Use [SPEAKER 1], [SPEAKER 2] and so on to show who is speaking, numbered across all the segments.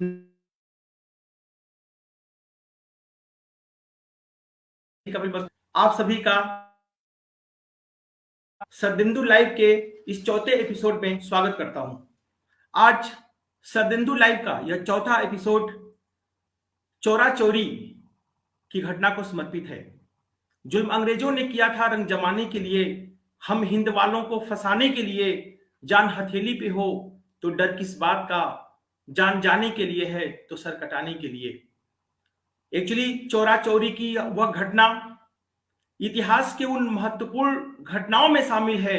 [SPEAKER 1] कपिल वस्तु आप सभी का सरदिंदु लाइव के इस चौथे एपिसोड में स्वागत करता हूं। आज सरदिंदु लाइव का यह चौथा एपिसोड चोरा चोरी की घटना को समर्पित है। जुल्म अंग्रेजों ने किया था रंग जमाने के लिए, हम हिंद वालों को फंसाने के लिए। जान हथेली पे हो तो डर किस बात का, जान जाने के लिए है तो सर कटाने के लिए। एक्चुअली चोरा चोरी की वह घटना इतिहास के उन महत्वपूर्ण घटनाओं में शामिल है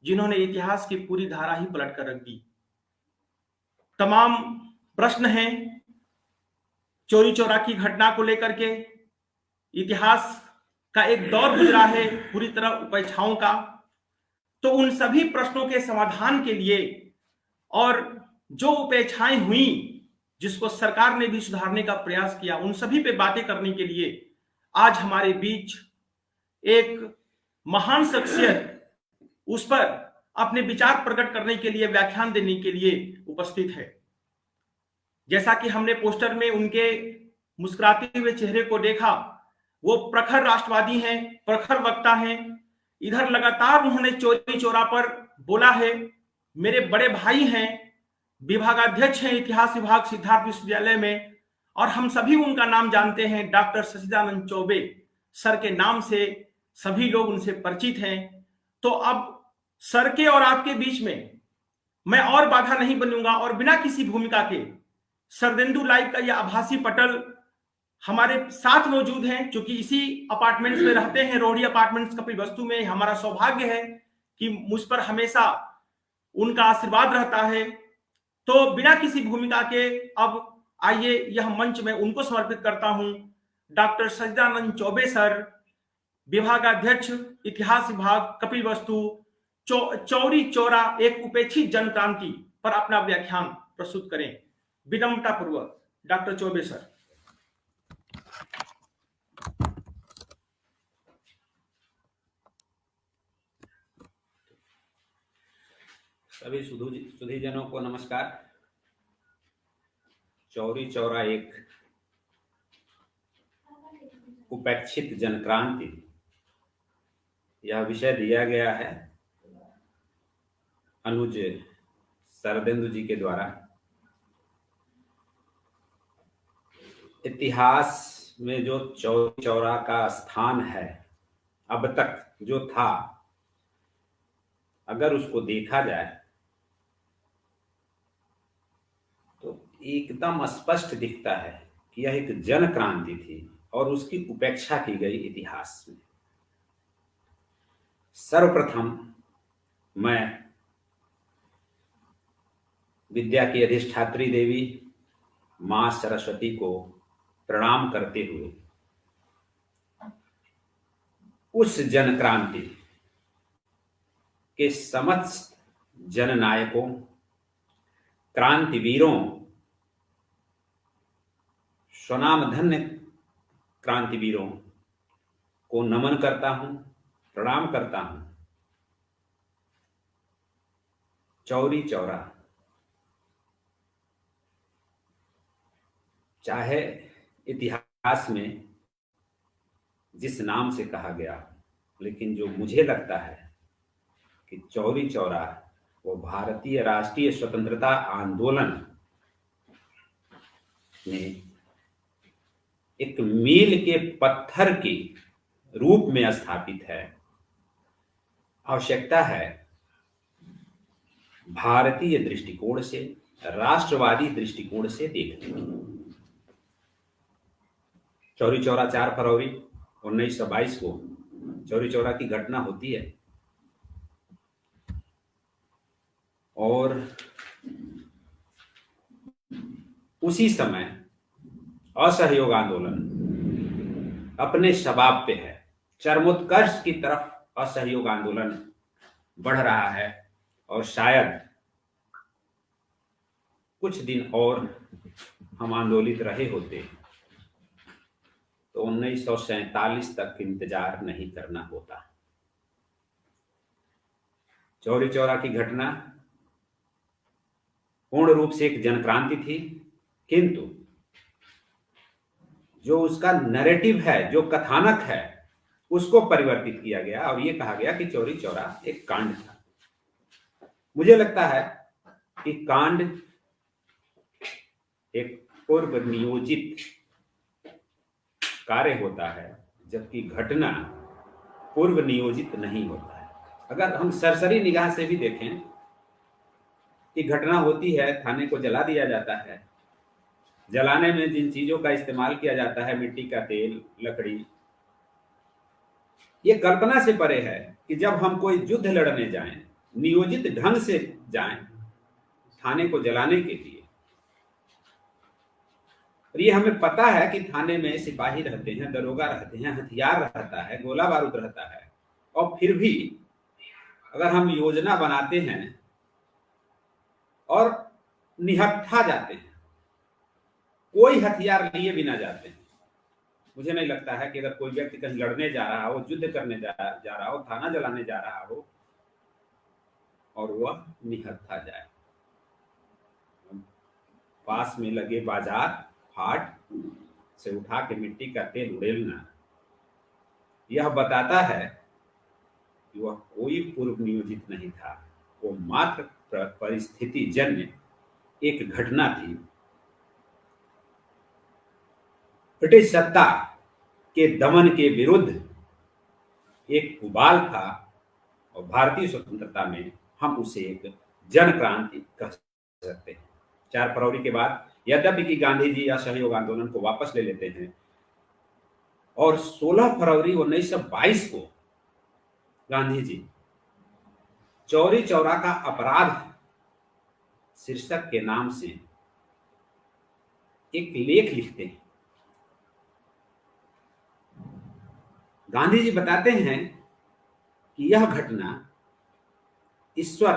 [SPEAKER 1] जिन्होंने इतिहास की पूरी धारा ही पलट कर रख दी। तमाम प्रश्न हैं चोरी चोरा की घटना को लेकर के। इतिहास का एक दौर गुजरा है पूरी तरह उपेक्षाओं का। तो उन सभी प्रश्नों के समाधान के लिए और जो उपेक्षाएं हुई जिसको सरकार ने भी सुधारने का प्रयास किया, उन सभी पे बातें करने के लिए आज हमारे बीच एक महान शख्सियत उस पर अपने विचार प्रकट करने के लिए, व्याख्यान देने के लिए उपस्थित है। जैसा कि हमने पोस्टर में उनके मुस्कुराते हुए चेहरे को देखा, वो प्रखर राष्ट्रवादी हैं, प्रखर वक्ता हैं। इधर लगातार उन्होंने चोरी चोरा पर बोला है। मेरे बड़े भाई हैं, विभागाध्यक्ष हैं इतिहास विभाग सिद्धार्थ विश्वविद्यालय में, और हम सभी उनका नाम जानते हैं। डॉक्टर सच्चिदानंद चौबे सर के नाम से सभी लोग उनसे परिचित हैं। तो अब सर के और आपके बीच में मैं और बाधा नहीं बनूंगा और बिना किसी भूमिका के सरदिंदु लाइव का यह आभासी पटल हमारे साथ मौजूद हैं। क्योंकि इसी अपार्टमेंट्स में रहते हैं, रोहिणी अपार्टमेंट्स कपिल वस्तु में। हमारा सौभाग्य है कि मुझ पर हमेशा उनका आशीर्वाद रहता है। तो बिना किसी भूमिका के अब आइए यह मंच में उनको समर्पित करता हूं। डॉक्टर सच्चिदानंद चौबे सर, विभागाध्यक्ष इतिहास विभाग कपिल वस्तु, चौरी चौरा एक उपेक्षित जनक्रांति पर अपना व्याख्यान प्रस्तुत करें। विनम्रता पूर्वक डॉक्टर चौबे सर।
[SPEAKER 2] सभी सुधीजनों को नमस्कार। चौरी चौरा एक उपेक्षित जनक्रांति, यह विषय दिया गया है अनुज सरदेंदु जी के द्वारा। इतिहास में जो चौरी चौरा का स्थान है अब तक जो था, अगर उसको देखा जाए तो एकदम स्पष्ट दिखता है कि यह एक जन क्रांति थी और उसकी उपेक्षा की गई इतिहास में। सर्वप्रथम मैं विद्या की अधिष्ठात्री देवी मां सरस्वती को प्रणाम करते हुए उस जन क्रांति के समस्त जननायकों, क्रांतिवीरों, स्वनामधन्य क्रांतिवीरों को नमन करता हूं, प्रणाम करता हूं। चौरी चौरा चाहे इतिहास में जिस नाम से कहा गया, लेकिन जो मुझे लगता है कि चौरी चौरा वो भारतीय राष्ट्रीय स्वतंत्रता आंदोलन में एक मील के पत्थर के रूप में स्थापित है। आवश्यकता है भारतीय दृष्टिकोण से, राष्ट्रवादी दृष्टिकोण से देखने की। चौरी चौरा 4 फरवरी 1922 को चौरी चौरा की घटना होती है और उसी समय असहयोग आंदोलन अपने शबाब पे है, चरमोत्कर्ष की तरफ असहयोग आंदोलन बढ़ रहा है। और शायद कुछ दिन और हम आंदोलित रहे होते तो 1947 तक इंतजार नहीं करना होता। चौरी चौरा की घटना पूर्ण रूप से एक जनक्रांति थी किंतु जो उसका नैरेटिव है, जो कथानक है, उसको परिवर्तित किया गया और ये कहा गया कि चौरी चौरा एक कांड था। मुझे लगता है कि कांड एक पूर्व नियोजित कार्य होता है, जबकि घटना पूर्व नियोजित नहीं होता है। अगर हम सरसरी निगाह से भी देखें कि घटना होती है, थाने को जला दिया जाता है, जलाने में जिन चीजों का इस्तेमाल किया जाता है, मिट्टी का तेल, लकड़ी, ये कल्पना से परे है कि जब हम कोई युद्ध लड़ने जाएं, नियोजित ढंग से जाएं थाने को जलाने के लिए, और ये हमें पता है कि थाने में सिपाही रहते हैं, दरोगा रहते हैं, हथियार रहता है, गोला बारूद रहता है, और फिर भी अगर हम योजना बनाते हैं और निहत्था जाते हैं, कोई हथियार लिए बिना जाते हैं, मुझे नहीं लगता है कि अगर कोई व्यक्ति कहीं लड़ने जा रहा हो, युद्ध करने जा रहा हो, थाना जलाने जा रहा हो और वह निहत्था जाए। पास में लगे बाजार, हाट से उठा के मिट्टी का तेल उड़ेलना, यह बताता है कि वह कोई पूर्व नियोजित नहीं था, वो मात्र परिस्थिति जन्य एक घटना थी। ब्रिटिश सत्ता के दमन के विरुद्ध एक उबाल था और भारतीय स्वतंत्रता में हम उसे एक जन क्रांति कह सकते हैं। 4 फरवरी के बाद यद्यपि कि गांधी जी असहयोग आंदोलन को वापस ले लेते हैं और 16 फरवरी 1922 को गांधी जी चौरी चौरा का अपराध शीर्षक के नाम से एक लेख लिखते हैं। गांधी जी बताते हैं कि यह घटना ईश्वर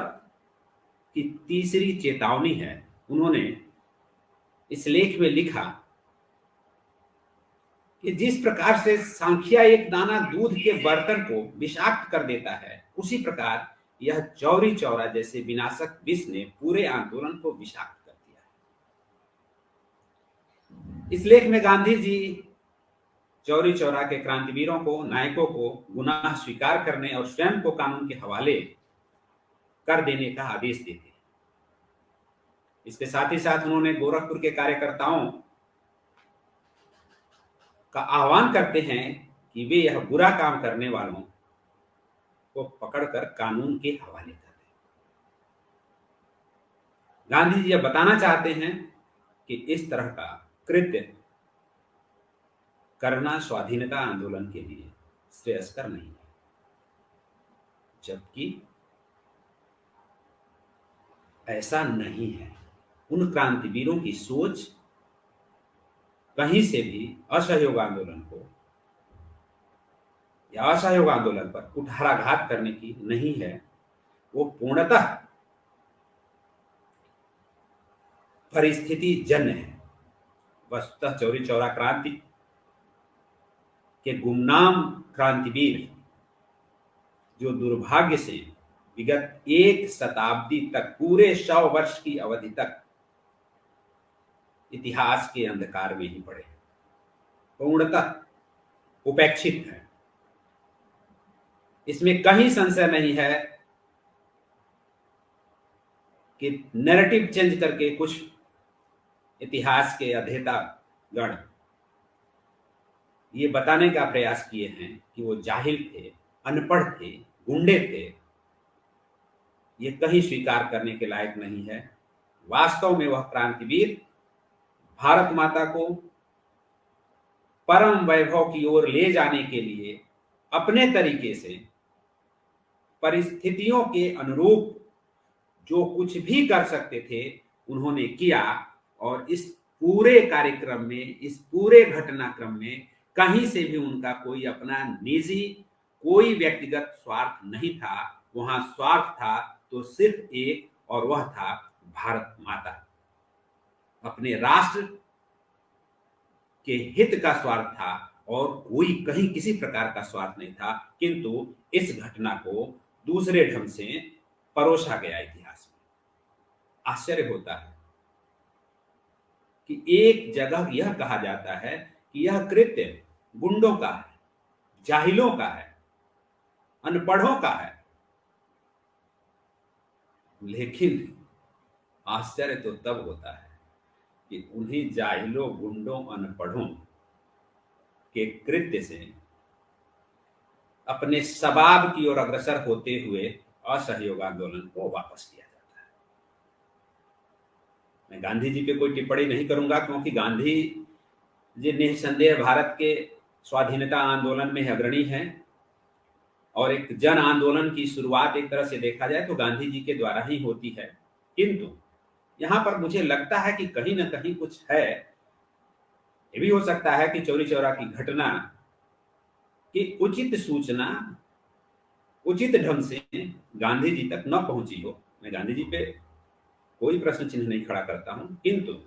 [SPEAKER 2] की तीसरी चेतावनी है। उन्होंने इस लेख में लिखा कि जिस प्रकार से सांख्या एक दाना दूध के बर्तन को विषाक्त कर देता है, उसी प्रकार यह चौरी चौरा जैसे विनाशक विष ने पूरे आंदोलन को विषाक्त कर दिया है। इस लेख में गांधी जी चौरी चौरा के क्रांतिवीरों को, नायकों को गुनाह स्वीकार करने और स्वयं को कानून के हवाले कर देने का आदेश देते हैं। इसके साथ ही साथ उन्होंने गोरखपुर के कार्यकर्ताओं का आह्वान करते हैं कि वे यह बुरा काम करने वालों को पकड़कर कानून के हवाले कर दें। गांधी जी यह बताना चाहते हैं कि इस तरह का कृत्य करना स्वाधीनता आंदोलन के लिए श्रेयस्कर नहीं है, जबकि ऐसा नहीं है। उन क्रांतिवीरों की सोच कहीं से भी असहयोग आंदोलन को या असहयोग आंदोलन पर कुठाराघात करने की नहीं है। वो पूर्णतः परिस्थिति जन्य है। वस्तुतः चौरी चौरा क्रांति के गुमनाम क्रांतिवीर जो दुर्भाग्य से विगत 1 शताब्दी तक, पूरे 100 वर्ष की अवधि तक इतिहास के अंधकार में ही पड़े, पूर्णतः उपेक्षित है। इसमें कहीं संशय नहीं है कि नैरेटिव चेंज करके कुछ इतिहास के अध्येता गण ये बताने का प्रयास किए हैं कि वो जाहिल थे, अनपढ़ थे, गुंडे थे। ये कहीं स्वीकार करने के लायक नहीं है। वास्तव में वह क्रांतिवीर भारत माता को परम वैभव की ओर ले जाने के लिए अपने तरीके से परिस्थितियों के अनुरूप जो कुछ भी कर सकते थे उन्होंने किया, और इस पूरे कार्यक्रम में, इस पूरे घटनाक्रम में कहीं से भी उनका कोई अपना निजी, कोई व्यक्तिगत स्वार्थ नहीं था। वहां स्वार्थ था तो सिर्फ एक, और वह था भारत माता। अपने राष्ट्र के हित का स्वार्थ था और कोई कहीं किसी प्रकार का स्वार्थ नहीं था। किंतु इस घटना को दूसरे ढंग से परोसा गया इतिहास में। आश्चर्य होता है कि एक जगह यह कहा जाता है कि यह कृत्य गुंडों का है, जाहिलों का है, अनपढ़ों का है। लेकिन आश्चर्य तो तब होता है कि उन्हीं जाहिलों, गुंडों, अनपढ़ों के कृत्य से अपने सबाब की ओर अग्रसर होते हुए असहयोग आंदोलन को वापस लिया जाता है। मैं गांधी जी पे कोई टिप्पणी नहीं करूंगा, क्योंकि गांधी जी निसंदेह भारत के स्वाधीनता आंदोलन में अग्रणी हैं और एक जन आंदोलन की शुरुआत एक तरह से देखा जाए तो गांधी जी के द्वारा ही होती है। किंतु यहां पर मुझे लगता है कि कहीं ना कहीं कुछ है। ये भी हो सकता है कि चौरी चौरा की घटना की उचित सूचना उचित ढंग से गांधी जी तक न पहुंची हो। मैं गांधी जी पे कोई प्रश्न चिन्ह नहीं खड़ा करता हूं, किंतु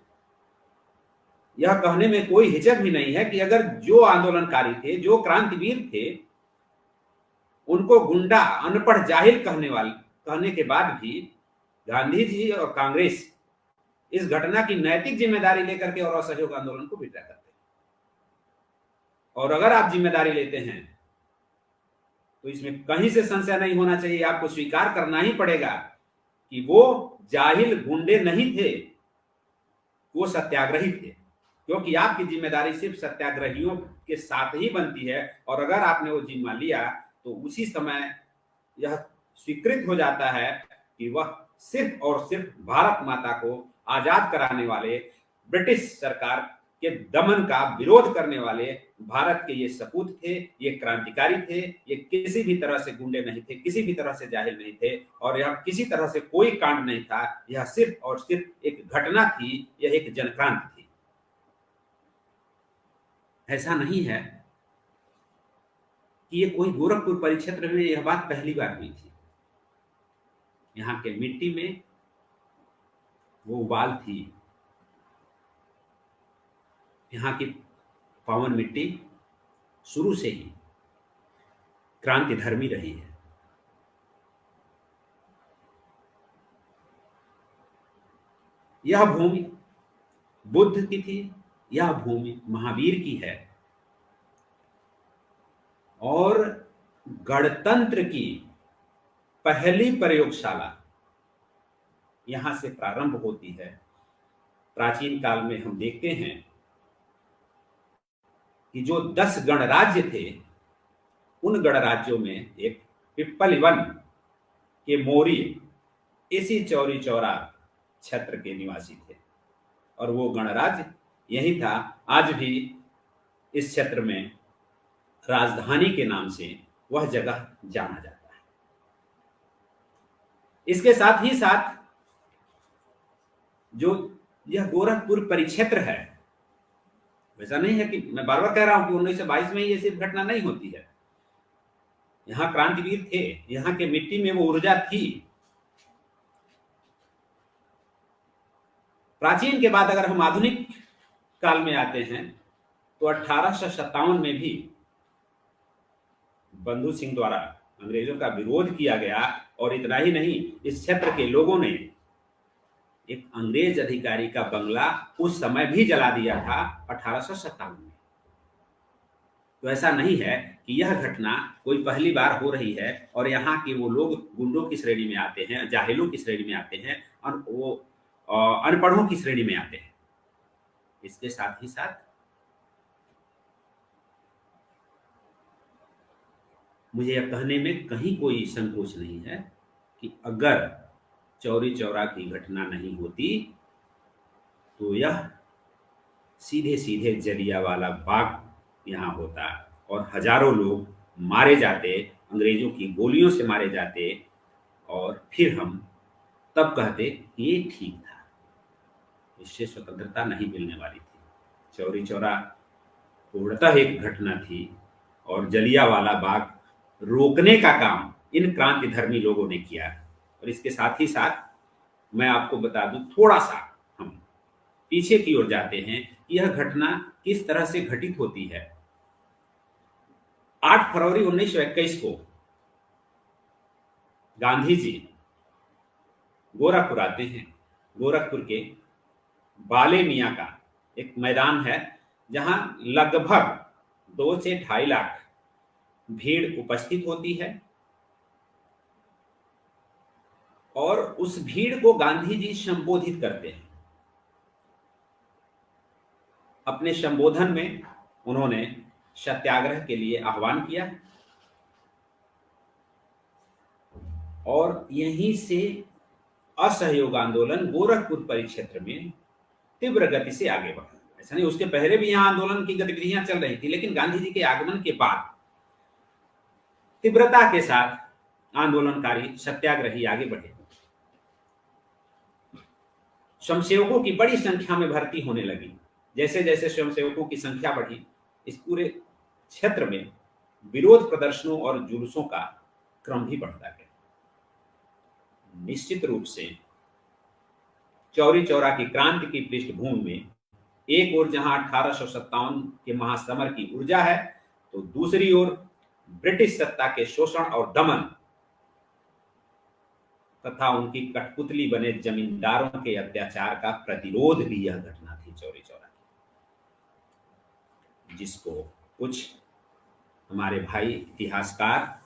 [SPEAKER 2] यह कहने में कोई हिचक भी नहीं है कि अगर जो आंदोलनकारी थे, जो क्रांतिवीर थे, उनको गुंडा, अनपढ़, जाहिल कहने के बाद भी गांधी जी और कांग्रेस इस घटना की नैतिक जिम्मेदारी लेकर के और असहयोग आंदोलन को विड्रा करते हैं। और अगर आप जिम्मेदारी लेते हैं तो इसमें कहीं से संशय नहीं होना चाहिए, आपको स्वीकार करना ही पड़ेगा कि वो जाहिल गुंडे नहीं थे, वो सत्याग्रही थे। क्योंकि आपकी जिम्मेदारी सिर्फ सत्याग्रहियों के साथ ही बनती है, और अगर आपने वो जिम्मा लिया तो उसी समय यह स्वीकृत हो जाता है कि वह सिर्फ और सिर्फ भारत माता को आजाद कराने वाले, ब्रिटिश सरकार के दमन का विरोध करने वाले भारत के ये सपूत थे, ये क्रांतिकारी थे। ये किसी भी तरह से गुंडे नहीं थे, किसी भी तरह से जाहिल नहीं थे, और यह किसी तरह से कोई कांड नहीं था। यह सिर्फ और सिर्फ एक घटना थी, यह एक जनक्रांति थी। ऐसा नहीं है कि ये कोई गोरखपुर परिक्षेत्र में यह बात पहली बार हुई थी। यहाँ के मिट्टी में वो उबाल थी। यहाँ की पावन मिट्टी शुरू से ही क्रांति धर्मी रही है। यह भूमि बुद्ध की थी, यह भूमि महावीर की है, और गणतंत्र की पहली प्रयोगशाला यहां से प्रारंभ होती है। प्राचीन काल में हम देखते हैं कि जो 10 गणराज्य थे, उन गणराज्यों में एक पिप्पलिवन के मौर्य इसी चौरी चौरा क्षेत्र के निवासी थे, और वो गणराज्य यही था। आज भी इस क्षेत्र में राजधानी के नाम से वह जगह जाना जाता है। इसके साथ ही साथ जो यह गोरखपुर परिक्षेत्र है, वैसा नहीं है कि मैं बार बार कह रहा हूं कि 1922 में ये सिर्फ घटना नहीं होती है। यहां क्रांतिवीर थे, यहां के मिट्टी में वो ऊर्जा थी। प्राचीन के बाद अगर हम आधुनिक काल में आते हैं तो 1857 में भी बंधु सिंह द्वारा अंग्रेजों का विरोध किया गया, और इतना ही नहीं, इस क्षेत्र के लोगों ने एक अंग्रेज अधिकारी का बंगला उस समय भी जला दिया था 1857 में। तो ऐसा नहीं है कि यह घटना कोई पहली बार हो रही है और यहाँ के वो लोग गुंडों की श्रेणी में आते हैं, जाहिलों की श्रेणी में आते हैं, और वो अनपढ़ों की श्रेणी में आते हैं। इसके साथ ही साथ मुझे यह कहने में कहीं कोई संकोच नहीं है कि अगर चौरी चौरा की घटना नहीं होती तो यह सीधे सीधे जलियांवाला बाग यहाँ होता, और हजारों लोग मारे जाते, अंग्रेजों की गोलियों से मारे जाते, और फिर हम तब कहते कि ये ठीक था, इससे स्वतंत्रता नहीं मिलने वाली थी। चौरी चौरा पूर्णतः एक घटना थी, और जलियांवाला बाग रोकने का काम इन क्रांतिधर्मी लोगों ने किया। और इसके साथ ही साथ मैं आपको बता दूं, थोड़ा सा हम पीछे की ओर जाते हैं कि यह घटना किस तरह से घटित होती है। 8 फरवरी 1921 को गांधी जी गोरखपुर आते हैं। गोरखपुर के बाले मियाँ का एक मैदान है जहां लगभग 2 से 2.5 लाख भीड़ उपस्थित होती है और उस भीड़ को गांधी जी संबोधित करते हैं। अपने संबोधन में उन्होंने सत्याग्रह के लिए आह्वान किया और यहीं से असहयोग आंदोलन गोरखपुर परिक्षेत्र में तीव्र गति से आगे बढ़ा। ऐसा नहीं, उसके पहले भी यहां आंदोलन की गतिविधियां चल रही थी, लेकिन गांधी जी के आगमन के बाद तीव्रता के साथ आंदोलनकारी सत्याग्रही आगे बढ़े। स्वयंसेवकों की बड़ी संख्या में भर्ती होने लगी। जैसे जैसे स्वयंसेवकों की संख्या बढ़ी, इस पूरे क्षेत्र में विरोध प्रदर्शनों और जुलूसों का क्रम भी बढ़ता गया। निश्चित रूप से चौरी चौरा की क्रांति की पृष्ठभूमि में एक ओर जहां 1857 के महासमर की ऊर्जा है, तो दूसरी ओर ब्रिटिश सत्ता के शोषण और दमन तथा उनकी कठपुतली बने जमींदारों के अत्याचार का प्रतिरोध भी यह घटना थी चौरी चौरा की, जिसको कुछ हमारे भाई इतिहासकार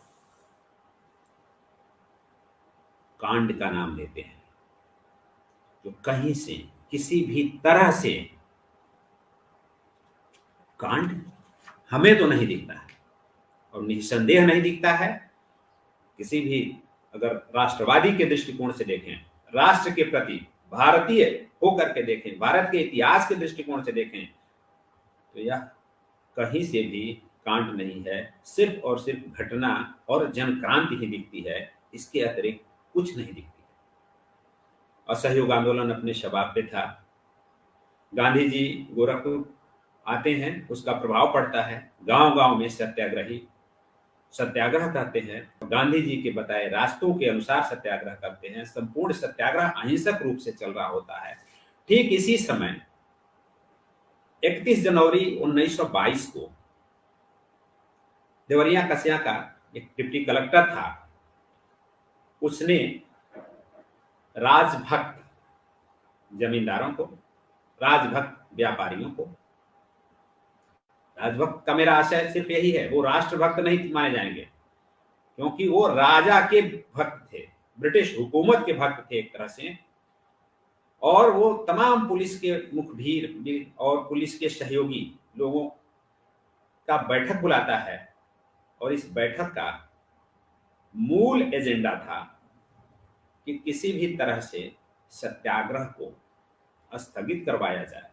[SPEAKER 2] कांड का नाम लेते हैं, जो कहीं से किसी भी तरह से कांड हमें तो नहीं दिखता है और निसंदेह नहीं दिखता है। किसी भी अगर राष्ट्रवादी के दृष्टिकोण से देखें, राष्ट्र के प्रति भारतीय होकर के देखें, भारत के इतिहास के दृष्टिकोण से देखें, तो यह कहीं से भी कांड नहीं है, सिर्फ और सिर्फ घटना और जनक्रांति ही दिखती है। इसके अतिरिक्त कुछ नहीं दिखती। असहयोग आंदोलन अपने शबाब पे था। गांधी जी गोरखपुर आते हैं, उसका प्रभाव पड़ता है। गांव गांव में सत्याग्रही सत्याग्रह करते हैं, गांधी जी के बताए रास्तों के अनुसार सत्याग्रह करते हैं। संपूर्ण सत्याग्रह अहिंसक रूप से चल रहा होता है। ठीक इसी समय 31 जनवरी 1922 को देवरिया कस्या का एक डिप्टी कलेक्टर था, उसने राजभक्त जमींदारों को, राजभक्त व्यापारियों को, राजभक्त का मेरा आशय सिर्फ यही है, वो राष्ट्रभक्त नहीं माने जाएंगे, क्योंकि वो राजा के भक्त थे, ब्रिटिश हुकूमत के भक्त थे एक तरह से। और वो तमाम पुलिस के मुखबिर और पुलिस के सहयोगी लोगों का बैठक बुलाता है और इस बैठक का मूल एजेंडा था कि किसी भी तरह से सत्याग्रह को स्थगित करवाया जाए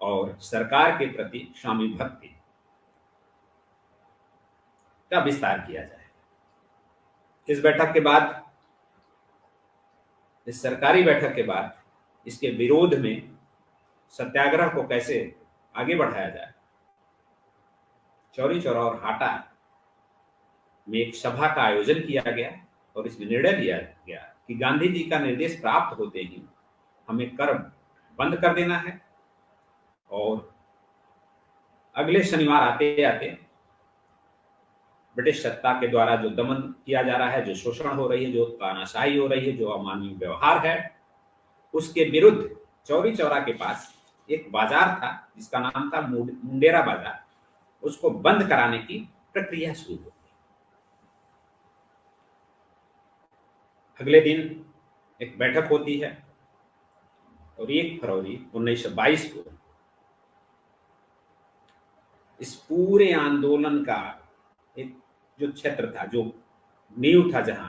[SPEAKER 2] और सरकार के प्रति स्वामी भक्ति का विस्तार किया जाए। इस बैठक के बाद, इस सरकारी बैठक के बाद, इसके विरोध में सत्याग्रह को कैसे आगे बढ़ाया जाए, चौरी चौरा और हाटा में एक सभा का आयोजन किया गया और इसमें निर्णय लिया गया कि गांधी जी का निर्देश प्राप्त होते ही हमें कर बंद कर देना है और अगले शनिवार आते आते ब्रिटिश सत्ता के द्वारा जो दमन किया जा रहा है, जो शोषण हो रही है, जो तानाशाही हो रही है, जो अमानवीय व्यवहार है, उसके विरुद्ध चौरी चौरा के पास एक बाजार था जिसका नाम था मुंडेरा बाजार, उसको बंद कराने की प्रक्रिया शुरू हो। अगले दिन एक बैठक होती है और 1 फरवरी 1922 को इस पूरे आंदोलन का एक जो क्षेत्र था, जो नींव था, जहां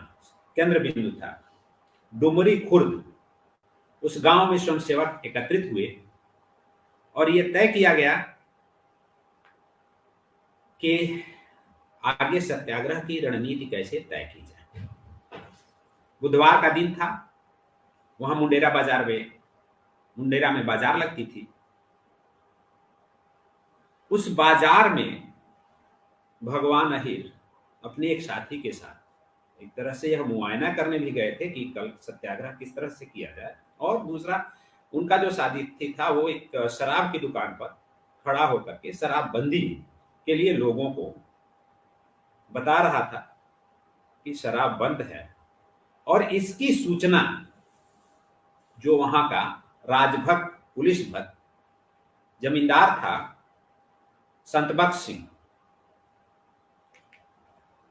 [SPEAKER 2] केंद्र बिंदु था, डुमरी खुर्द, उस गांव में स्वयंसेवक एकत्रित हुए और यह तय किया गया कि आगे सत्याग्रह की रणनीति कैसे तय की जाए। बुधवार का दिन था, वहां मुंडेरा में बाजार लगती थी। उस बाजार में भगवान अहिर अपने एक साथी के साथ एक तरह से यह मुआयना करने भी गए थे कि कल सत्याग्रह किस तरह से किया जाए, और दूसरा उनका जो साथी था वो एक शराब की दुकान पर खड़ा होकर के शराबबंदी के लिए लोगों को बता रहा था कि शराब बंद है, और इसकी सूचना जो वहां का राजभक्त पुलिस भक्त जमींदार था संतबख्श सिंह,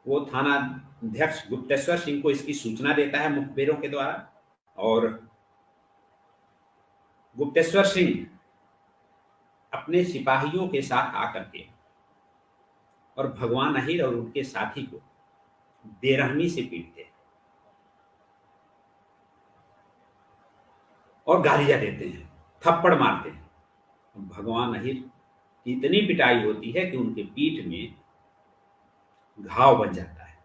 [SPEAKER 2] वो थाना अध्यक्ष गुप्तेश्वर सिंह को इसकी सूचना देता है मुखबिरों के द्वारा, और गुप्तेश्वर सिंह अपने सिपाहियों के साथ आकर के और भगवान अहिर और उनके साथी को बेरहमी से पीटते और गालियां देते हैं, थप्पड़ मारते हैं। भगवान अहिर की इतनी पिटाई होती है कि उनके पीठ में घाव बन जाता है।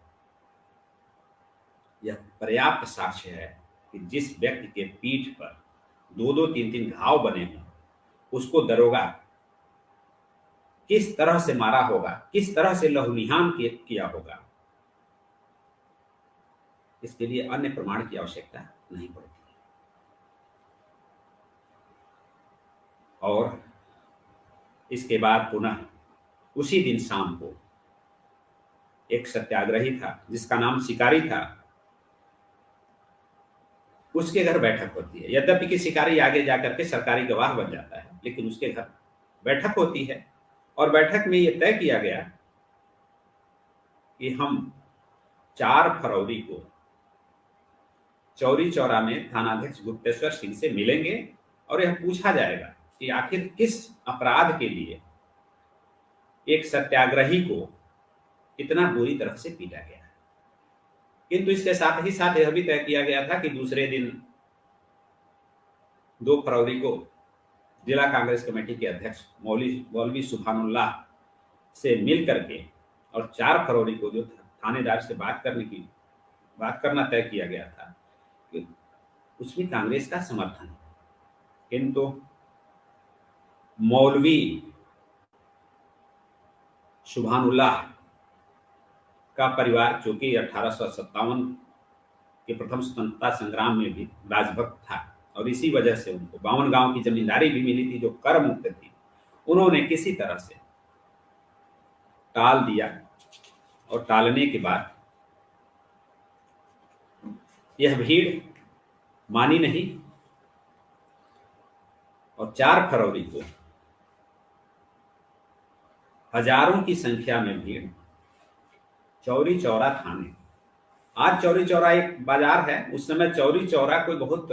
[SPEAKER 2] यह पर्याप्त साक्ष्य है कि जिस व्यक्ति के पीठ पर 2-2, 3-3 घाव बने हों, उसको दरोगा किस तरह से मारा होगा, किस तरह से लहूलुहान किया होगा, इसके लिए अन्य प्रमाण की आवश्यकता नहीं पड़ती। और इसके बाद पुनः उसी दिन शाम को एक सत्याग्रही था जिसका नाम शिकारी था, उसके घर बैठक होती है। यद्यपि कि शिकारी आगे जाकर के सरकारी गवाह बन जाता है, लेकिन उसके घर बैठक होती है और बैठक में यह तय किया गया कि हम 4 फरवरी को चौरी चौरा में थानाध्यक्ष गुप्तेश्वर सिंह से मिलेंगे और यह पूछा जाएगा कि आखिर किस अपराध के लिए एक सत्याग्रही को इतना बुरी तरह से पीटा गया है। किंतु इसके साथ ही साथ यह भी तय किया गया था कि दूसरे दिन 2 फरवरी को जिला कांग्रेस कमेटी के अध्यक्ष मौलवी सुभानुल्लाह से मिल करके और 4 फरवरी को जो थानेदार से बात करना तय किया गया था कि उसमें कांग्रेस का समर्थन है। किंतु मौलवी सुभानुल्लाह का परिवार, जो कि 1857 के प्रथम स्वतंत्रता संग्राम में भी राजभक्त था और इसी वजह से उनको 52 गांव की जमींदारी भी मिली थी जो कर मुक्त थी, उन्होंने किसी तरह से टाल दिया और टालने के बाद यह भीड़ मानी नहीं और 4 फरवरी को हजारों की संख्या में भीड़ चौरी चौरा थाने, आज चौरी चौरा एक बाजार है, उस समय चौरी चौरा कोई बहुत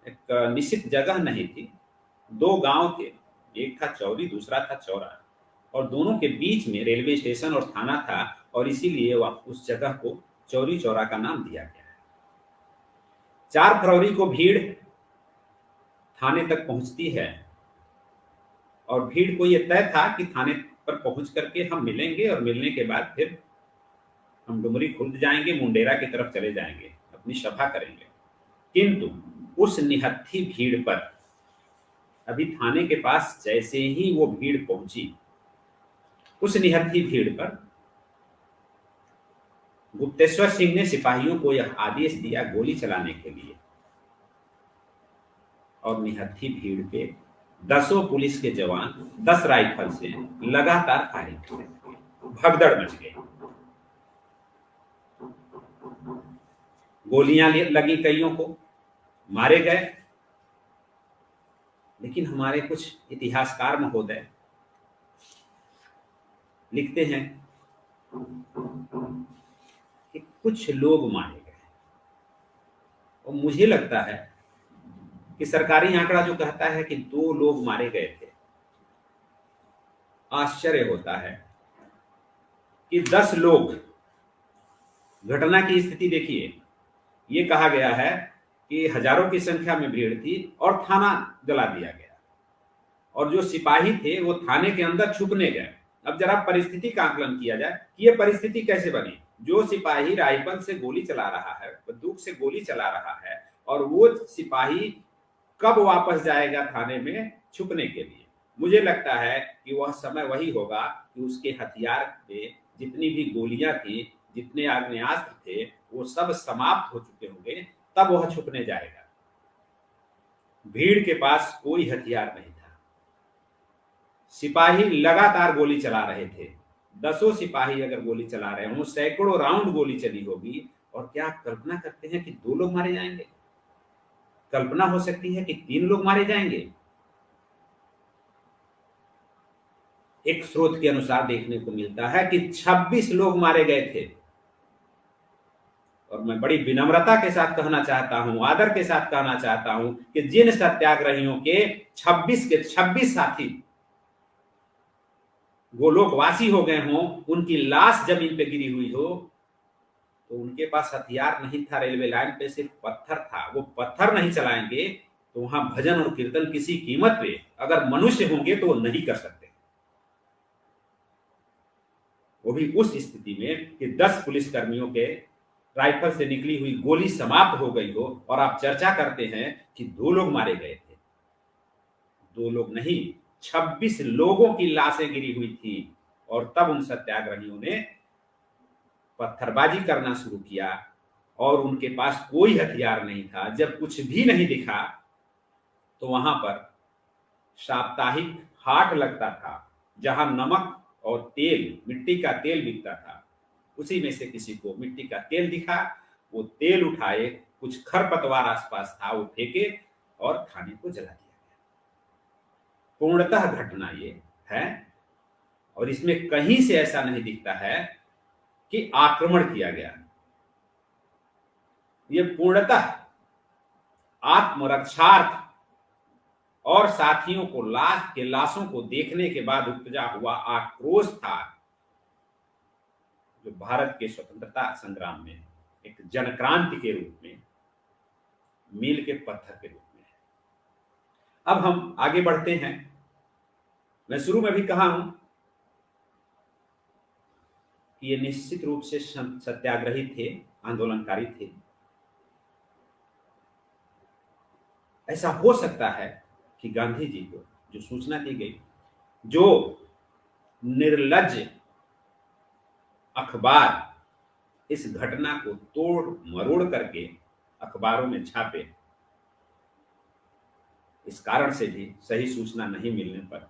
[SPEAKER 2] एक निश्चित जगह नहीं थी। 2 गांव थे, एक था चौरी, दूसरा था चौरा, और दोनों के बीच में रेलवे स्टेशन और थाना था और इसीलिए उस जगह को चौरी चौरा का नाम दिया गया है। 4 फरवरी को भीड़ थाने तक पहुंचती है और भीड़ को यह तय था कि थाने पर पहुंच करके हम मिलेंगे और मिलने के बाद फिर हम डुमरी खुर्द जाएंगे, मुंडेरा की तरफ चले जाएंगे, अपनी सभा करेंगे। किंतु उस निहत्थी भीड़ पर अभी थाने के पास जैसे ही वो भीड़ पहुंची, उस निहत्थी भीड़ पर गुप्तेश्वर सिंह ने सिपाहियों को यह आदेश दिया गोली चलाने के लिए, और निहत्थी भीड़ पे 10 पुलिस के जवान 10 राइफल से लगातार फायरिंग कर रहे थे। भगदड़ मच गई, गोलियां लगी, कईयों को मारे गए। लेकिन हमारे कुछ इतिहासकार महोदय लिखते हैं कि कुछ लोग मारे गए, और मुझे लगता है कि सरकारी आंकड़ा जो कहता है कि 2 लोग मारे गए थे, आश्चर्य होता है कि 10 लोग। घटना की स्थिति देखिए, ये कहा गया है कि हजारों की संख्या में भीड़ थी और थाना जला दिया गया, और जो सिपाही थे वो थाने के अंदर छुपने गए। अब जरा परिस्थिति का आकलन किया जाए कि ये परिस्थिति कैसे बनी। जो सिपाही राइफल से गोली चला रहा है, बंदूक से गोली चला रहा है, और वो सिपाही कब वापस जाएगा थाने में छुपने के लिए। मुझे लगता है कि वह समय वही होगा कि उसके हथियार पे जितनी भी गोलियां थी, जितने आग्नेयास्त्र थे, वो सब समाप्त हो चुके होंगे, तब वह छुपने जाएगा। भीड़ के पास कोई हथियार नहीं था, सिपाही लगातार गोली चला रहे थे। 10 सिपाही अगर गोली चला रहे हों, सैकड़ों राउंड गोली चली होगी, और क्या आप कल्पना करते हैं कि 2 लोग मारे जाएंगे? कल्पना हो सकती है कि 3 लोग मारे जाएंगे। एक स्रोत के अनुसार देखने को मिलता है कि 26 लोग मारे गए थे। और मैं बड़ी विनम्रता के साथ कहना चाहता हूं, आदर के साथ कहना चाहता हूं कि जिन सत्याग्रहियों के 26 साथी गोलोकवासी हो गए हों, उनकी लाश जमीन पे गिरी हुई हो, तो उनके पास हथियार नहीं था, रेलवे लाइन पे सिर्फ पत्थर था। वो पत्थर नहीं चलाएंगे तो वहां भजन और कीर्तन किसी कीमत पे अगर मनुष्य होंगे तो वो नहीं कर सकते। वो भी उस स्थिति में कि 10 पुलिसकर्मियों के राइफल से निकली हुई गोली समाप्त हो गई हो और आप चर्चा करते हैं कि 2 लोग मारे गए थे। 2 लोग नहीं, 26 लोगों की लाशें गिरी हुई थी। और तब उन सत्याग्रहियों ने पत्थरबाजी करना शुरू किया और उनके पास कोई हथियार नहीं था। जब कुछ भी नहीं दिखा तो वहां पर साप्ताहिक हाट लगता था, जहां नमक और तेल, मिट्टी का तेल बिकता था। उसी में से किसी को मिट्टी का तेल दिखा, वो तेल उठाए, कुछ खरपतवार आसपास था वो फेंके और खाने को जला दिया। पूर्णतः घटना ये है और इसमें कहीं से ऐसा नहीं दिखता है कि आक्रमण किया गया। ये पूर्णतः आत्मरक्षार्थ और साथियों को लाशों को देखने के बाद उपजा हुआ आक्रोश था, जो भारत के स्वतंत्रता संग्राम में एक जनक्रांति के रूप में, मील के पत्थर के रूप में है। अब हम आगे बढ़ते हैं। मैं शुरू में भी कहा हूं कि ये निश्चित रूप से सत्याग्रही थे, आंदोलनकारी थे। ऐसा हो सकता है कि गांधी जी को जो सूचना दी गई, जो निर्लज्ज अखबार इस घटना को तोड़ मरोड़ करके अखबारों में छापे, इस कारण से भी सही सूचना नहीं मिलने पर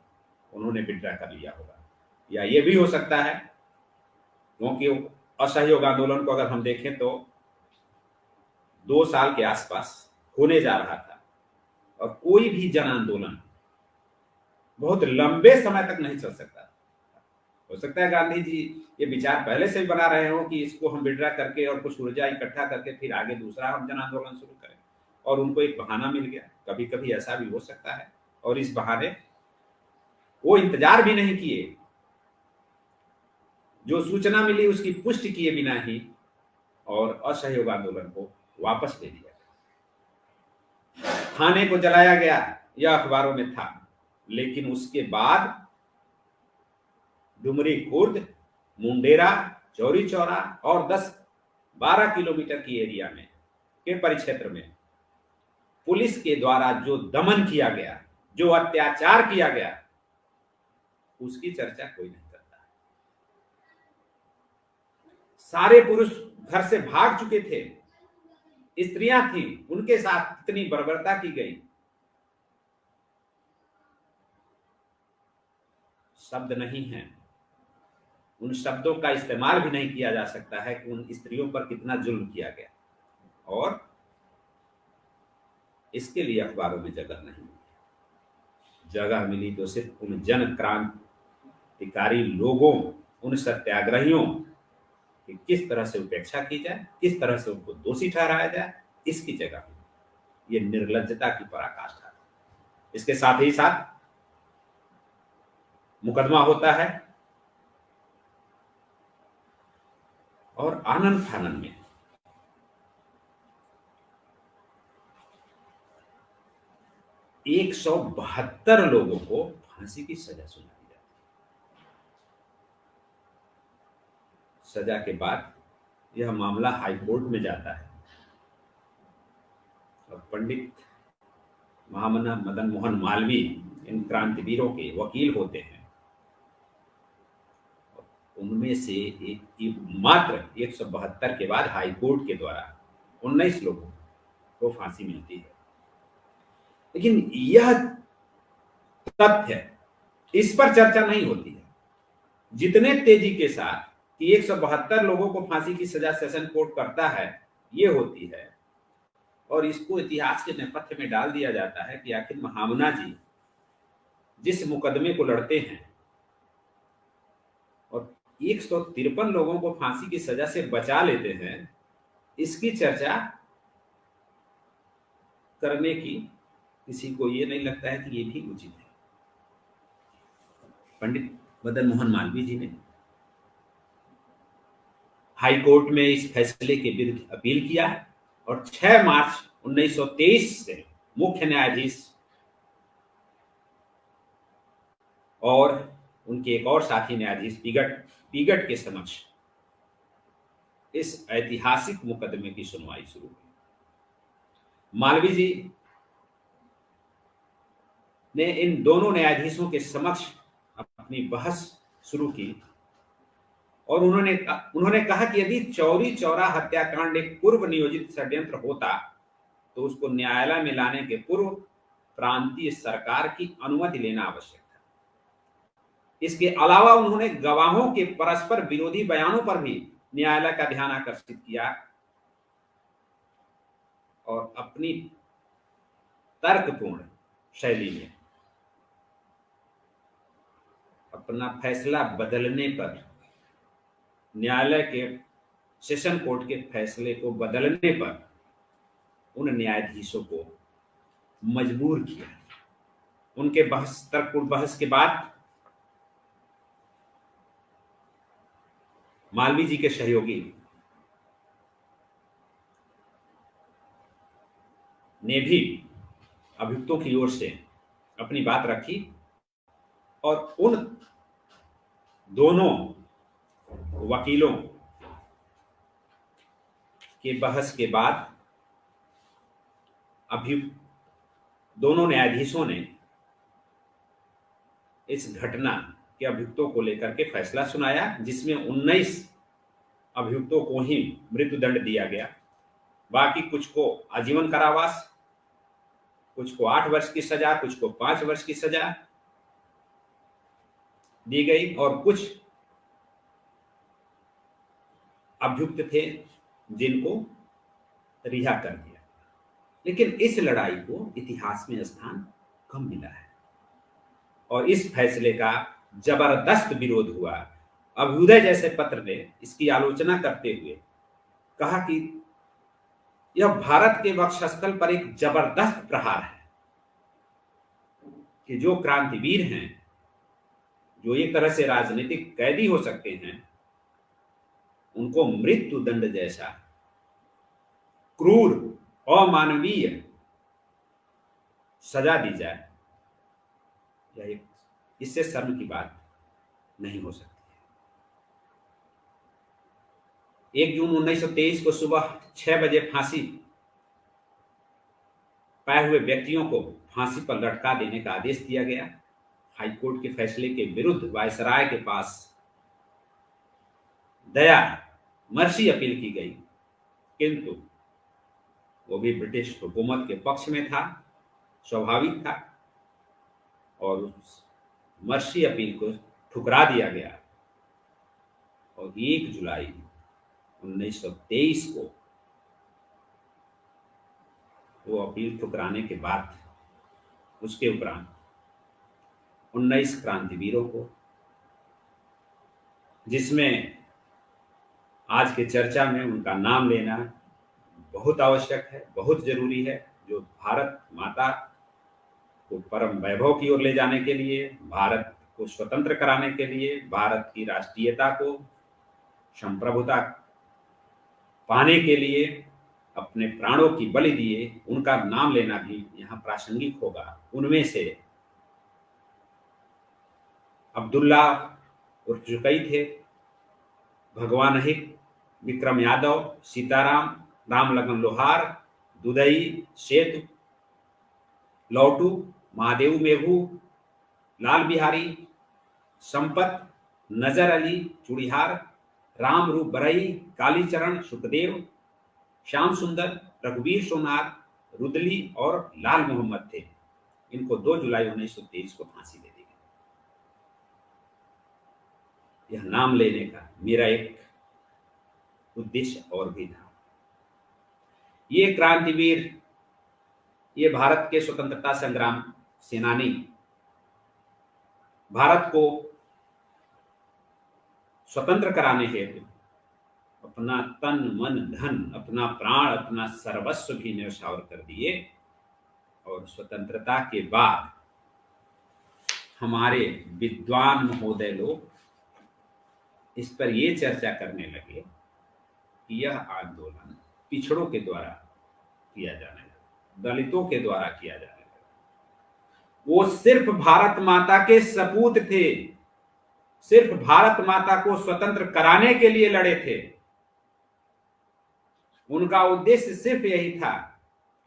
[SPEAKER 2] उन्होंने विड्रा कर लिया होगा। या ये भी हो सकता है क्योंकि असहयोग आंदोलन को अगर हम देखें तो 2 साल के आसपास होने जा रहा था और कोई भी जन आंदोलन बहुत लंबे समय तक नहीं चल सकता। हो सकता है गांधी जी ये विचार पहले से ही बना रहे हो कि इसको हम विड्रा करके और कुछ ऊर्जा इकट्ठा करके फिर आगे दूसरा हम जन आंदोलन शुरू करें, और उनको एक बहाना मिल गया। कभी कभी ऐसा भी हो सकता है। और इस बहाने वो इंतजार भी नहीं किए, जो सूचना मिली उसकी पुष्टि किए बिना ही और असहयोग आंदोलन को वापस ले लिया। थाने को जलाया गया, यह अखबारों में था, लेकिन उसके बाद डुमरी खुर्द, मुंडेरा, चौरी चौरा और 10-12 किलोमीटर की एरिया में के परिक्षेत्र में पुलिस के द्वारा जो दमन किया गया, जो अत्याचार किया गया, उसकी चर्चा कोई नहीं करता। सारे पुरुष घर से भाग चुके थे, स्त्रियां थीं, उनके साथ कितनी बर्बरता की गई। शब्द नहीं है, उन शब्दों का इस्तेमाल भी नहीं किया जा सकता है कि उन स्त्रियों पर कितना जुल्म किया गया। और इसके लिए अखबारों में जगह नहीं मिली। जगह मिली तो सिर्फ उन जन क्रांतिकारी लोगों, उन सत्याग्रहियों कि किस तरह से उपेक्षा की जाए, किस तरह से उनको दोषी ठहराया जाए, इसकी जगह ये निर्लज्जता की पराकाष्ठा। इसके साथ ही साथ मुकदमा होता है और आनन फानन में 172 लोगों को फांसी की सजा सुनाई जाती है। सजा के बाद यह मामला हाईकोर्ट में जाता है और पंडित महामना मदन मोहन मालवीय इन क्रांतिवीरों के वकील होते हैं। उनमें से मात्र 172 के बाद हाईकोर्ट के द्वारा 19 लोगों को फांसी मिलती है। लेकिन यह तथ्य, इस पर चर्चा नहीं होती है। जितने तेजी के साथ कि 172 लोगों को फांसी की सजा सेशन कोर्ट करता है, ये होती है, और इसको इतिहास के नेपथ्य में डाल दिया जाता है कि आखिर महामना जी जिस मुकदमे को लड़ते हैं 153 लोगों को फांसी की सजा से बचा लेते हैं, इसकी चर्चा करने की किसी को ये नहीं लगता है कि ये भी उचित है। पंडित मदन मोहन मालवीय जी ने हाई कोर्ट में इस फैसले के विरुद्ध अपील किया है और 6 मार्च 1923 से मुख्य न्यायाधीश और उनके एक और साथी न्यायाधीश पीगट के समक्ष इस ऐतिहासिक मुकदमे की सुनवाई शुरू हुई। मालवीय जी ने इन दोनों न्यायाधीशों के समक्ष अपनी बहस शुरू की और उन्होंने कहा कि यदि चौरी चौरा हत्याकांड एक पूर्व नियोजित षड्यंत्र होता तो उसको न्यायालय में लाने के पूर्व प्रांतीय सरकार की अनुमति लेना आवश्यक था। इसके अलावा उन्होंने गवाहों के परस्पर विरोधी बयानों पर भी न्यायालय का ध्यान आकर्षित किया और अपनी तर्कपूर्ण शैली में अपना फैसला बदलने पर, न्यायालय के सेशन कोर्ट के फैसले को बदलने पर उन न्यायाधीशों को मजबूर किया। उनके तर्कपूर्ण बहस के बाद मालवीय जी के सहयोगी ने भी अभियुक्तों की ओर से अपनी बात रखी और उन दोनों वकीलों के बहस के बाद दोनों न्यायाधीशों ने इस घटना के अभियुक्तों को लेकर के फैसला सुनाया, जिसमें 19 अभियुक्तों को ही मृत्युदंड दिया गया। बाकी कुछ को आजीवन कारावास, कुछ को 8 वर्ष की सजा, कुछ को 5 वर्ष की सजा दी गई और कुछ अभियुक्त थे जिनको रिहा कर दिया। लेकिन इस लड़ाई को इतिहास में स्थान कम मिला है और इस फैसले का जबरदस्त विरोध हुआ। अभ्युदय जैसे पत्र ने इसकी आलोचना करते हुए कहा कि यह भारत के वक्षस्थल पर एक जबरदस्त प्रहार है कि जो क्रांतिवीर हैं, जो एक तरह से राजनीतिक कैदी हो सकते हैं, उनको मृत्यु दंड जैसा क्रूर अमानवीय सजा दी जाए, यह इससे शर्म की बात नहीं हो सकती। 1 जून 1923 को सुबह 6 बजे फांसी पाए हुए व्यक्तियों को फांसी पर लटका देने का आदेश दिया गया। हाईकोर्ट के फैसले के विरुद्ध वायसराय के पास दया मर्सी अपील की गई, किंतु वो भी ब्रिटिश हुकूमत के पक्ष में था, स्वाभाविक था, और उस मर्सी अपील को ठुकरा दिया गया और 1 जुलाई 1923 को वो अपील ठुकराने के बाद उसके उपरांत 19 क्रांतिवीरों को, जिसमें आज के चर्चा में उनका नाम लेना बहुत आवश्यक है, बहुत जरूरी है, जो भारत माता को परम वैभव की ओर ले जाने के लिए, भारत को स्वतंत्र कराने के लिए, भारत की राष्ट्रीयता को संप्रभुता पाने के लिए अपने प्राणों की बलि दिए, उनका नाम लेना भी यहाँ प्रासंगिक होगा। उनमें से अब्दुल्ला उर्फ जुकई थे, भगवान अहिर, विक्रम यादव, सीताराम, रामलगन लोहार, दुदई, सेतु, लौटू, महादेव मेघू, लाल बिहारी, संपत, नजर अली चूड़िहार, राम रूप बरई, कालीचरण, सुखदेव, श्याम सुंदर, रघुवीर सोनार, रुदली और लाल मोहम्मद थे। इनको 2 जुलाई 1923 को फांसी दे दी गई। यह नाम लेने का मेरा एक उद्देश्य और भी था। ये क्रांतिवीर, ये भारत के स्वतंत्रता संग्राम सेनानी, भारत को स्वतंत्र कराने हेतु अपना तन मन धन, अपना प्राण, अपना सर्वस्व भी न्यौछावर कर दिए। और स्वतंत्रता के बाद हमारे विद्वान महोदय लोग इस पर ये चर्चा करने लगे कि यह आंदोलन पिछड़ों के द्वारा किया जाने लगा, दलितों के द्वारा किया जाने लगा। वो सिर्फ भारत माता के सपूत थे, सिर्फ भारत माता को स्वतंत्र कराने के लिए लड़े थे। उनका उद्देश्य सिर्फ यही था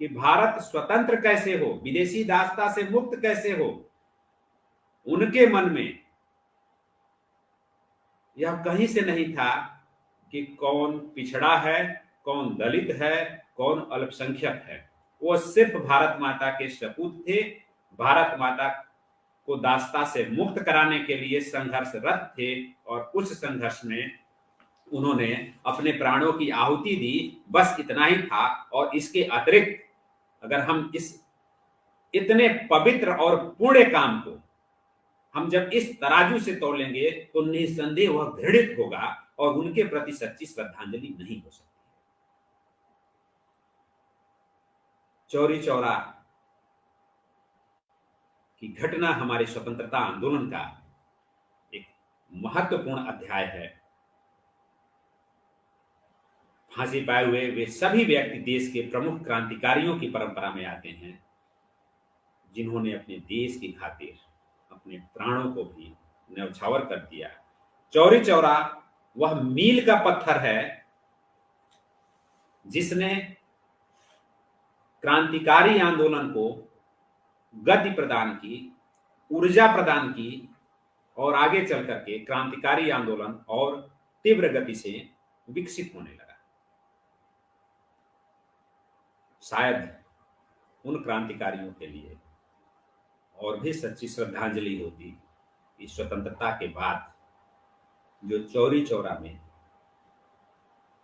[SPEAKER 2] कि भारत स्वतंत्र कैसे हो, विदेशी दासता से मुक्त कैसे हो। उनके मन में यह कहीं से नहीं था कि कौन पिछड़ा है, कौन दलित है, कौन अल्पसंख्यक है। वो सिर्फ भारत माता के सपूत थे, भारत माता को दासता से मुक्त कराने के लिए संघर्षरत थे। और उस संघर्ष में उन्होंने अपने प्राणों की आहुति दी, बस इतना ही था। और इसके अतिरिक्त अगर हम इस इतने पवित्र और पुण्य काम को हम जब इस तराजू से तोलेंगे तो निस्संदेह वह घृणित होगा और उनके प्रति सच्ची श्रद्धांजलि नहीं हो सकती। चौरी चौरा की घटना हमारे स्वतंत्रता आंदोलन का एक महत्वपूर्ण अध्याय है। फांसी पाए हुए वे सभी व्यक्ति देश के प्रमुख क्रांतिकारियों की परंपरा में आते हैं, जिन्होंने अपने देश की खातिर अपने प्राणों को भी न्यौछावर कर दिया। चौरी चौरा वह मील का पत्थर है जिसने क्रांतिकारी आंदोलन को गति प्रदान की, ऊर्जा प्रदान की और आगे चल करके क्रांतिकारी आंदोलन और तीव्र गति से विकसित होने लगा। शायद उन क्रांतिकारियों के लिए और भी सच्ची श्रद्धांजलि होती कि स्वतंत्रता के बाद जो चौरी चौरा में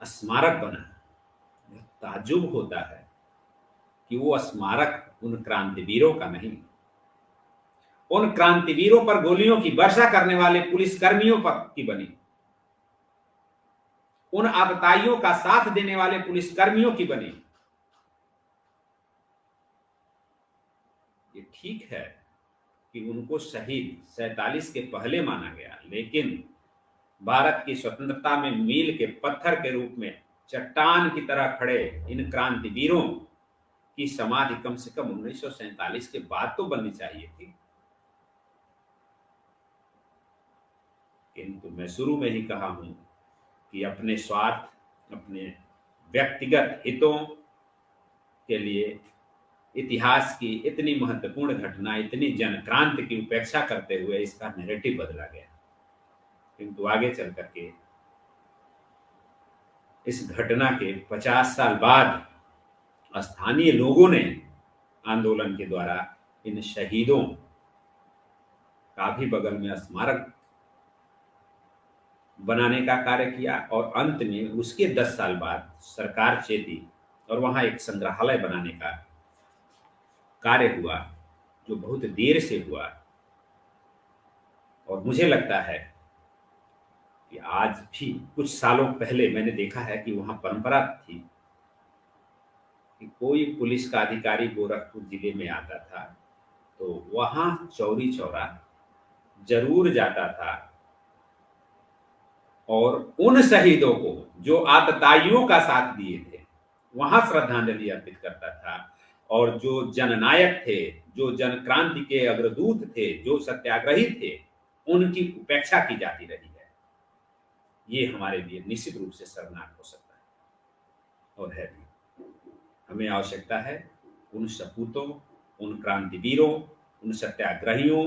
[SPEAKER 2] स्मारक बना, ताज्जुब होता है कि वो स्मारक उन क्रांतिवीरों का नहीं, उन क्रांतिवीरों पर गोलियों की वर्षा करने वाले पुलिसकर्मियों पर की बनी, उन आतताइयों का साथ देने वाले पुलिसकर्मियों की बनी। ये ठीक है कि उनको शहीद 47 के पहले माना गया, लेकिन भारत की स्वतंत्रता में मील के पत्थर के रूप में चट्टान की तरह खड़े इन क्रांतिवीरों की समाधि कम से कम 1947 के बाद तो बननी चाहिए थी। किंतु मैं शुरू में ही कहा हूं कि अपने स्वार्थ, अपने व्यक्तिगत हितों के लिए इतिहास की इतनी महत्वपूर्ण घटना, इतनी जनक्रांति की उपेक्षा करते हुए इसका नैरेटिव बदला गया। किंतु आगे चल करके इस घटना के 50 साल बाद स्थानीय लोगों ने आंदोलन के द्वारा इन शहीदों का भी बगल में स्मारक बनाने का कार्य किया और अंत में उसके 10 साल बाद सरकार चेती और वहां एक संग्रहालय बनाने का कार्य हुआ, जो बहुत देर से हुआ। और मुझे लगता है कि आज भी कुछ सालों पहले मैंने देखा है कि वहां परंपरा थी कि कोई पुलिस का अधिकारी गोरखपुर जिले में आता था तो वहां चौरी चौरा जरूर जाता था और उन शहीदों को जो आतताइयों का साथ दिए थे वहां श्रद्धांजलि अर्पित करता था। और जो जननायक थे, जो जनक्रांति के अग्रदूत थे, जो सत्याग्रही थे, उनकी उपेक्षा की जाती रही है। ये हमारे लिए निश्चित रूप से शर्मनाक हो सकता है और है भी। हमें आवश्यकता है उन सपूतों, उन क्रांतिवीरों, उन सत्याग्रहियों,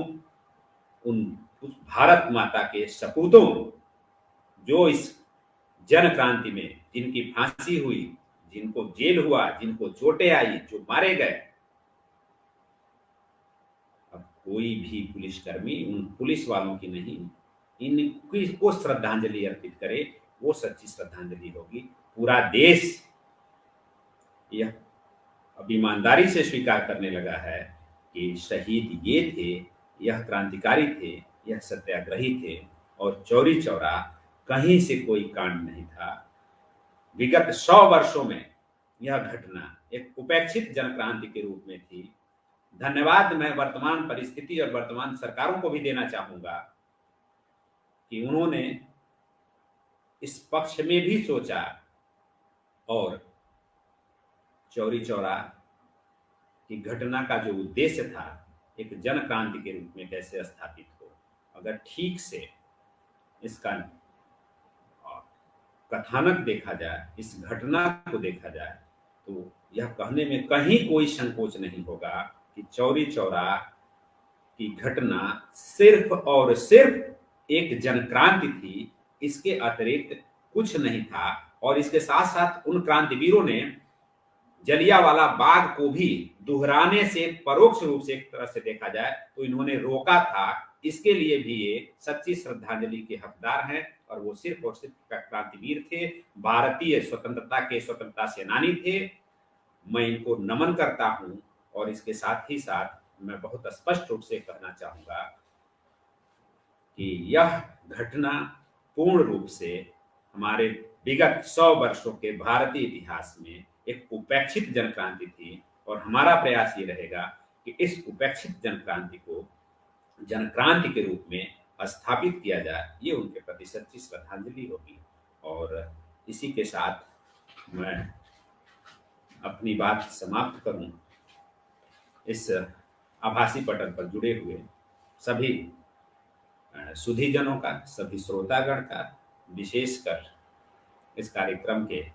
[SPEAKER 2] उन उस भारत माता के सपूतों जो इस जन क्रांति में जिनकी फांसी हुई, जिनको जेल हुआ, जिनको चोटें आई, जो मारे गए, अब कोई भी पुलिसकर्मी उन पुलिस वालों की नहीं, इनकी को श्रद्धांजलि अर्पित करे, वो सच्ची श्रद्धांजलि होगी। पूरा देश यह अब ईमानदारी से स्वीकार करने लगा है कि शहीद ये थे, यह क्रांतिकारी थे, यह सत्याग्रही थे और चौरी चौरा कहीं से कोई कांड नहीं था। विगत 100 वर्षों में यह घटना एक उपेक्षित जनक्रांति के रूप में थी। धन्यवाद मैं वर्तमान परिस्थिति और वर्तमान सरकारों को भी देना चाहूंगा कि उन्होंने इस पक्ष में भी सोचा और चौरी चौरा की घटना का जो उद्देश्य था एक जन क्रांति के रूप में कैसे स्थापित हो। अगर ठीक से इसका कथानक देखा जाए, इस घटना को देखा जाए, तो यह कहने में कहीं कोई संकोच नहीं होगा कि चौरी चौरा की घटना सिर्फ और सिर्फ एक जनक्रांति थी। इसके अतिरिक्त कुछ नहीं था। और इसके साथ साथ उन क्रांतिवीरों ने जलियांवाला बाग को भी दोहराने से परोक्ष रूप से एक तरह से देखा जाए तो इन्होंने रोका था। इसके लिए भी ये सच्ची श्रद्धांजलि के हकदार हैं और वो सिर्फ और सिर्फ क्रांतिवीर थे, भारतीय स्वतंत्रता के स्वतंत्रता सेनानी थे। मैं इनको नमन करता हूं और इसके साथ ही साथ मैं बहुत स्पष्ट रूप से कहना चाहूंगा कि यह घटना पूर्ण रूप से हमारे विगत 100 वर्षों के भारतीय इतिहास में एक उपेक्षित जनक्रांति थी और हमारा प्रयास ये रहेगा कि इस उपेक्षित जनक्रांति को जनक्रांति के रूप में स्थापित किया जाए। ये उनके प्रति सच्ची श्रद्धांजलि होगी। और इसी के साथ मैं अपनी बात समाप्त करूं। इस आभासी पटल पर जुड़े हुए सभी सुधीजनों का, सभी श्रोतागण का, विशेषकर इस कार्यक्रम के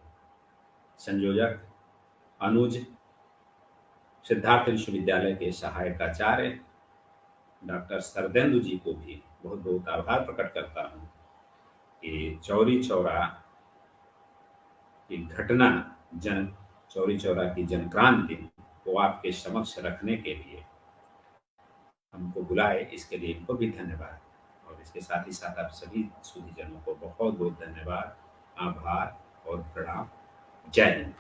[SPEAKER 2] संयोजक अनुज, सिद्धार्थ विश्वविद्यालय के सहायक आचार्य डॉक्टर सरदेंदु जी को भी बहुत बहुत आभार प्रकट करता हूँ कि चौरी चौरा की घटना, चौरी चौरा की जनक्रांति को आपके समक्ष रखने के लिए हमको बुलाए, इसके लिए इनको भी धन्यवाद। और इसके साथ ही साथ आप सभी सुधीजनों को बहुत बहुत धन्यवाद, आभार और प्रणाम। जय हिंद।